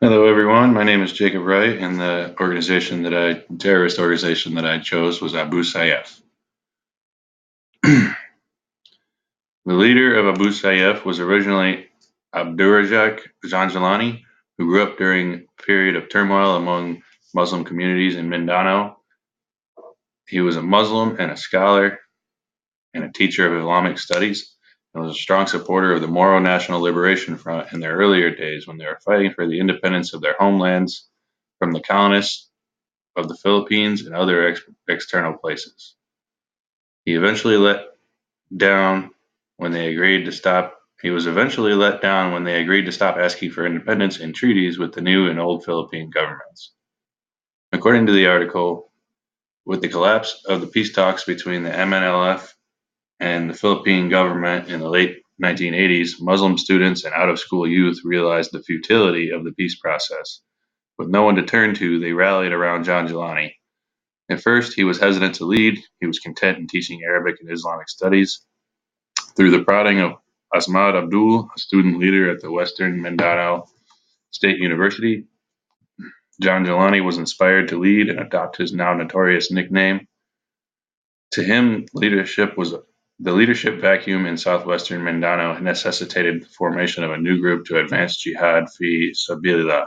Hello, everyone. My name is Jacob Wright, and the terrorist organization that I chose was Abu Sayyaf. The leader of Abu Sayyaf was originally Abdurrazak Janjalani, who grew up during a period of turmoil among Muslim communities in Mindanao. He was a Muslim and a scholar and a teacher of Islamic studies, and was a strong supporter of the Moro National Liberation Front in their earlier days when they were fighting for the independence of their homelands from the colonists of the Philippines and other external places. He eventually let down when they agreed to stop. He was eventually let down when they agreed to stop asking for independence in treaties with the new and old Philippine governments. According to the article, with the collapse of the peace talks between the MNLF and the Philippine government in the late 1980s, Muslim students and out-of-school youth realized the futility of the peace process. With no one to turn to, they rallied around John Jelani. At first, he was hesitant to lead. He was content in teaching Arabic and Islamic studies. Through the prodding of Asmad Abdul, a student leader at the Western Mindanao State University, John Jelani was inspired to lead and adopt his now notorious nickname. To him, the leadership vacuum in southwestern Mindanao necessitated the formation of a new group to advance jihad fi sabilillah,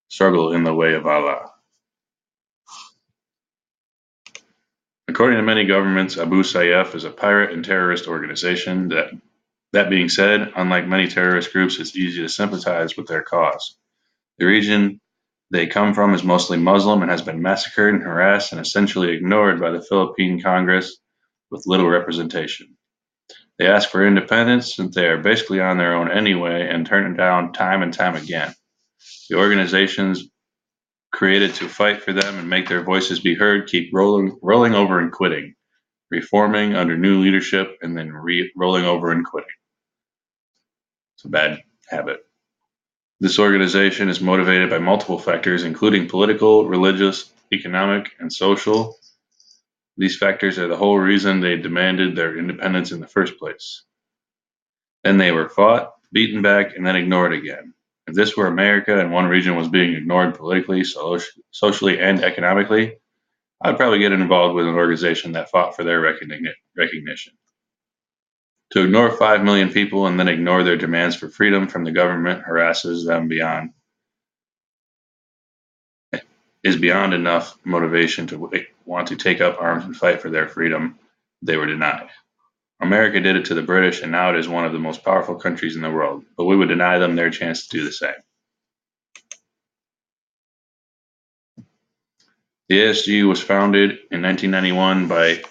struggle in the way of Allah. According to many governments, Abu Sayyaf is a pirate and terrorist organization. That being said, unlike many terrorist groups, it's easy to sympathize with their cause. The region they come from is mostly Muslim and has been massacred and harassed and essentially ignored by the Philippine Congress with little representation. They ask for independence since they are basically on their own anyway and turn it down time and time again. The organizations created to fight for them and make their voices be heard keep rolling over and quitting, reforming under new leadership, and then rolling over and quitting. It's a bad habit. This organization is motivated by multiple factors, including political, religious, economic, and social. These factors are the whole reason they demanded their independence in the first place. Then they were fought, beaten back, and then ignored again. If this were America and one region was being ignored politically, socially, and economically, I'd probably get involved with an organization that fought for their recognition. To ignore 5 million people and then ignore their demands for freedom from the government harasses them is beyond enough motivation to want to take up arms and fight for their freedom they were denied. America did it to the British, and now it is one of the most powerful countries in the world, but we would deny them their chance to do the same. The ASG was founded in 1991 by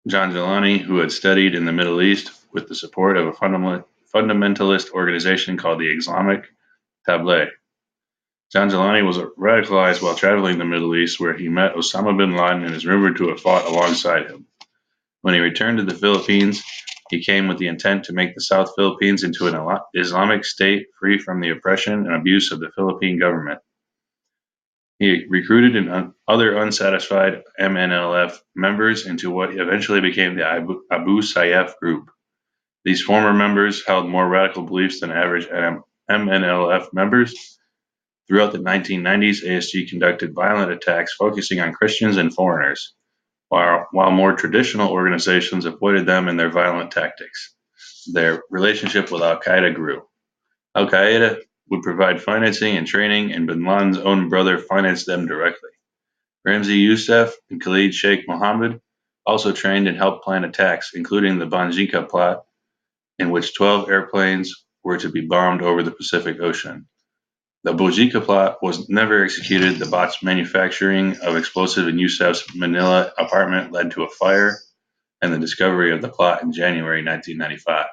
John Jelani, who had studied in the Middle East with the support of a fundamentalist organization called the Islamic Tabligh. John Jelani was radicalized while traveling the Middle East, where he met Osama bin Laden and is rumored to have fought alongside him. When he returned to the Philippines, he came with the intent to make the South Philippines into an Islamic state free from the oppression and abuse of the Philippine government. He recruited other unsatisfied MNLF members into what eventually became the Abu Sayyaf group. These former members held more radical beliefs than average MNLF members. Throughout the 1990s, ASG conducted violent attacks focusing on Christians and foreigners, while more traditional organizations avoided them in their violent tactics. Their relationship with Al-Qaeda grew. Al-Qaeda would provide financing and training, and bin Laden's own brother financed them directly. Ramzi Youssef and Khalid Sheikh Mohammed also trained and helped plan attacks, including the Banjika plot, in which 12 airplanes were to be bombed over the Pacific Ocean. The Bojika plot was never executed. The botched manufacturing of explosive in Youssef's Manila apartment led to a fire and the discovery of the plot in January 1995.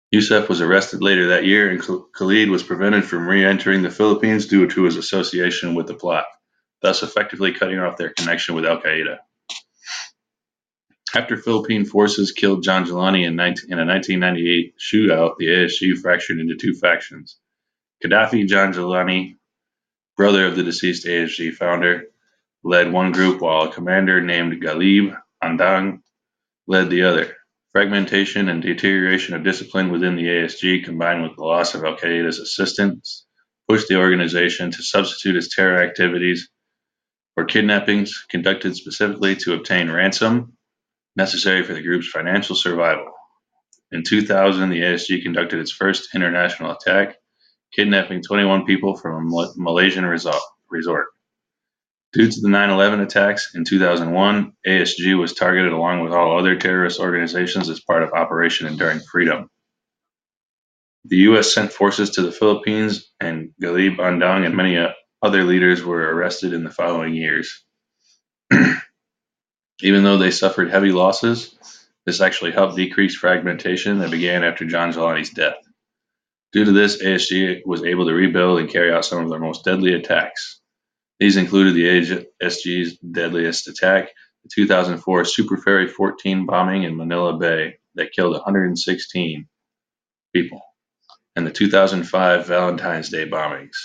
Youssef was arrested later that year, and Khalid was prevented from re-entering the Philippines due to his association with the plot, thus effectively cutting off their connection with Al-Qaeda. After Philippine forces killed John Jelani in a 1998 shootout, the ASG fractured into two factions. Gaddafi John Jelani, brother of the deceased ASG founder, led one group while a commander named Ghalib Andang led the other. Fragmentation and deterioration of discipline within the ASG, combined with the loss of al-Qaeda's assistance, pushed the organization to substitute its terror activities for kidnappings conducted specifically to obtain ransom necessary for the group's financial survival. In 2000, the ASG conducted its first international attack, kidnapping 21 people from a Malaysian resort. Due to the 9/11 attacks in 2001, ASG was targeted along with all other terrorist organizations as part of Operation Enduring Freedom. The U.S. sent forces to the Philippines, and Galib Andang and many other leaders were arrested in the following years. Even though they suffered heavy losses, this actually helped decrease fragmentation that began after John Jelani's death. Due to this, ASG was able to rebuild and carry out some of their most deadly attacks. These included the ASG's deadliest attack, the 2004 Super Ferry 14 bombing in Manila Bay that killed 116 people, and the 2005 Valentine's Day bombings.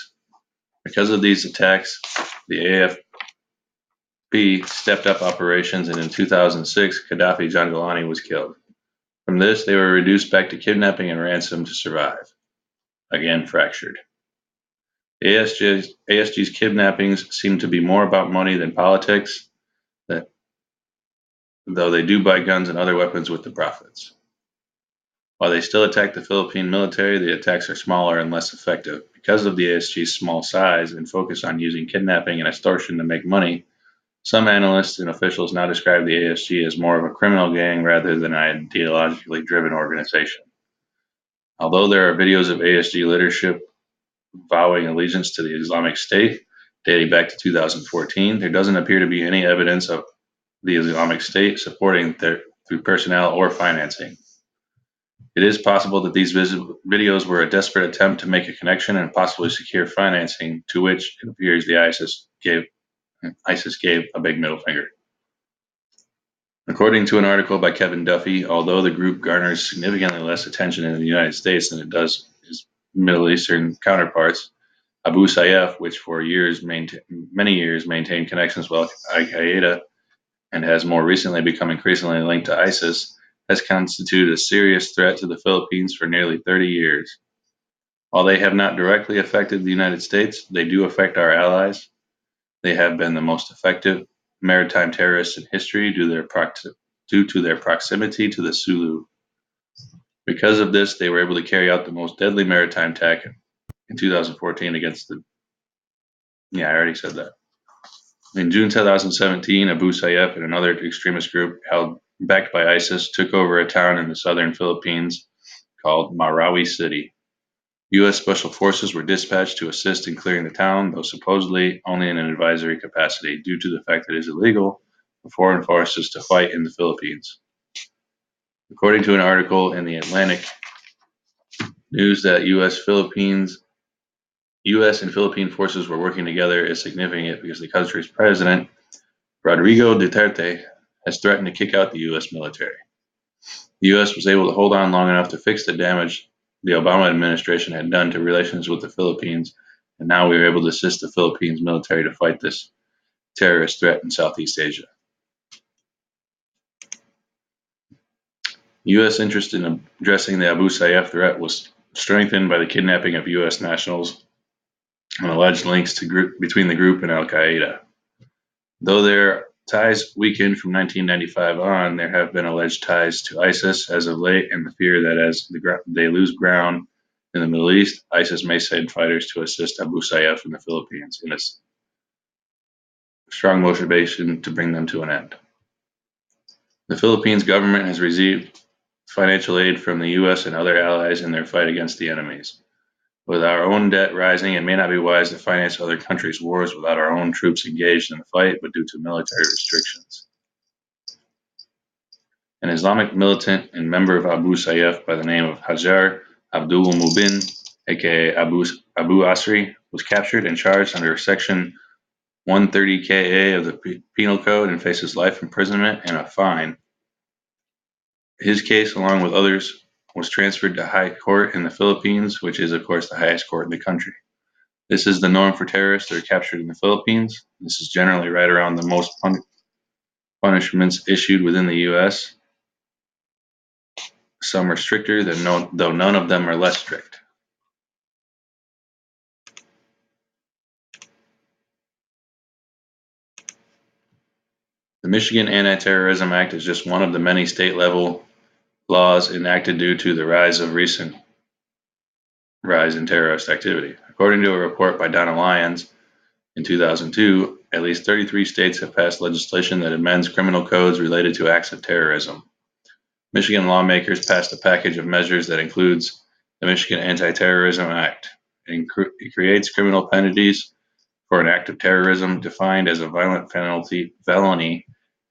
Because of these attacks, the AFP stepped up operations, and in 2006, Gaddafi John Jelani was killed. From this, they were reduced back to kidnapping and ransom to survive. Again, fractured. ASG's kidnappings seem to be more about money than politics, though they do buy guns and other weapons with the profits. While they still attack the Philippine military, the attacks are smaller and less effective. Because of the ASG's small size and focus on using kidnapping and extortion to make money, some analysts and officials now describe the ASG as more of a criminal gang rather than an ideologically driven organization. Although there are videos of ASG leadership vowing allegiance to the Islamic State dating back to 2014, there doesn't appear to be any evidence of the Islamic State supporting through personnel or financing. It is possible that these videos were a desperate attempt to make a connection and possibly secure financing, to which it appears the ISIS gave a big middle finger. According to an article by Kevin Duffy, although the group garners significantly less attention in the United States than it does its Middle Eastern counterparts, Abu Sayyaf, which for many years maintained connections with al-Qaeda and has more recently become increasingly linked to ISIS, has constituted a serious threat to the Philippines for nearly 30 years. While they have not directly affected the United States, they do affect our allies. They have been the most effective maritime terrorists in history due to their proximity to the Sulu. Because of this, they were able to carry out the most deadly maritime attack in 2014 against the... Yeah, I already said that. In June 2017, Abu Sayyaf and another extremist group backed by ISIS took over a town in the southern Philippines called Marawi City. U.S. Special Forces were dispatched to assist in clearing the town, though supposedly only in an advisory capacity due to the fact that it is illegal for foreign forces to fight in the Philippines. According to an article in the Atlantic News that U.S. and Philippine forces were working together is significant because the country's president, Rodrigo Duterte, has threatened to kick out the U.S. military. The U.S. was able to hold on long enough to fix the damage the Obama administration had done to relations with the Philippines, and now we are able to assist the Philippines military to fight this terrorist threat in Southeast Asia. U.S. interest in addressing the Abu Sayyaf threat was strengthened by the kidnapping of U.S. nationals and alleged links between the group and al-Qaeda. Though their ties weakened from 1995 on, there have been alleged ties to ISIS as of late, and the fear that as they lose ground in the Middle East, ISIS may send fighters to assist Abu Sayyaf in the Philippines in a strong motivation to bring them to an end. The Philippines government has received financial aid from the U.S. and other allies in their fight against the enemies. With our own debt rising, it may not be wise to finance other countries' wars without our own troops engaged in the fight, but due to military restrictions. An Islamic militant and member of Abu Sayyaf by the name of Hajar Abdul Mubin, aka Abu Asri, was captured and charged under Section 130KA of the Penal Code and faces life imprisonment and a fine. His case, along with others, was transferred to high court in the Philippines, which is, of course, the highest court in the country. This is the norm for terrorists that are captured in the Philippines. This is generally right around the most punishments issued within the U.S. Some are stricter, though none of them are less strict. The Michigan Anti-Terrorism Act is just one of the many state-level laws enacted due to the recent rise in terrorist activity. According to a report by Donna Lyons in 2002, at least 33 states have passed legislation that amends criminal codes related to acts of terrorism. Michigan lawmakers passed a package of measures that includes the Michigan Anti-Terrorism Act. It creates criminal penalties for an act of terrorism defined as a violent felony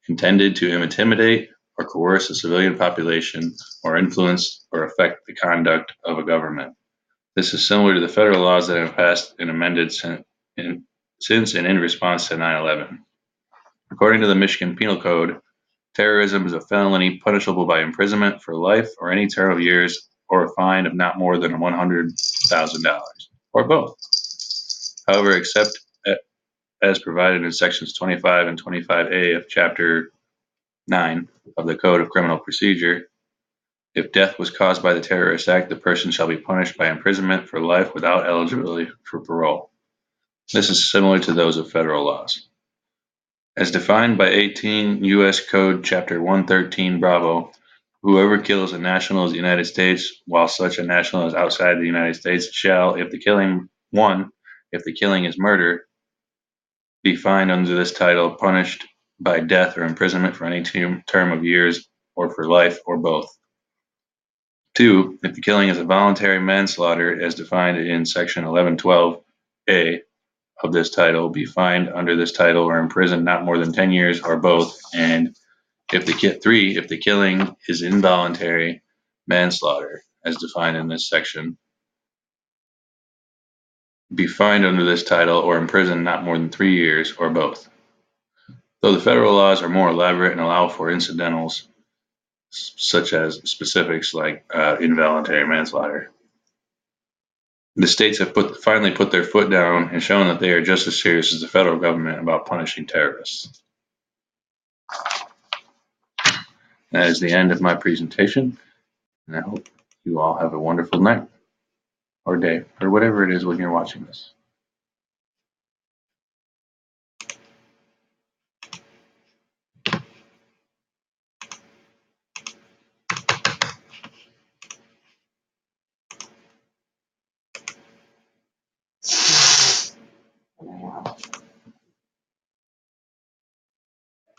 intended to intimidate or coerce a civilian population or influence or affect the conduct of a government. This is similar to the federal laws that have passed and amended since and in response to 9/11. According to the Michigan Penal Code, terrorism is a felony punishable by imprisonment for life or any term of years or a fine of not more than $100,000, or both. However, except as provided in sections 25 and 25A of Chapter 9 of the Code of Criminal Procedure, if death was caused by the terrorist act, the person shall be punished by imprisonment for life without eligibility for parole. This is similar to those of federal laws. As defined by 18 U.S. Code Chapter 113 Bravo, whoever kills a national of the United States while such a national is outside the United States shall, if the killing is murder, be fined under this title, punished by death or imprisonment for any term of years or for life or both. 2. If the killing is a voluntary manslaughter as defined in section 1112A of this title, be fined under this title or imprisoned not more than 10 years or both. And if the killing is involuntary manslaughter as defined in this section, be fined under this title or imprisoned not more than 3 years or both. Though the federal laws are more elaborate and allow for incidentals, such as specifics like involuntary manslaughter, the states have finally put their foot down and shown that they are just as serious as the federal government about punishing terrorists. That is the end of my presentation, and I hope you all have a wonderful night or day or whatever it is when you're watching this.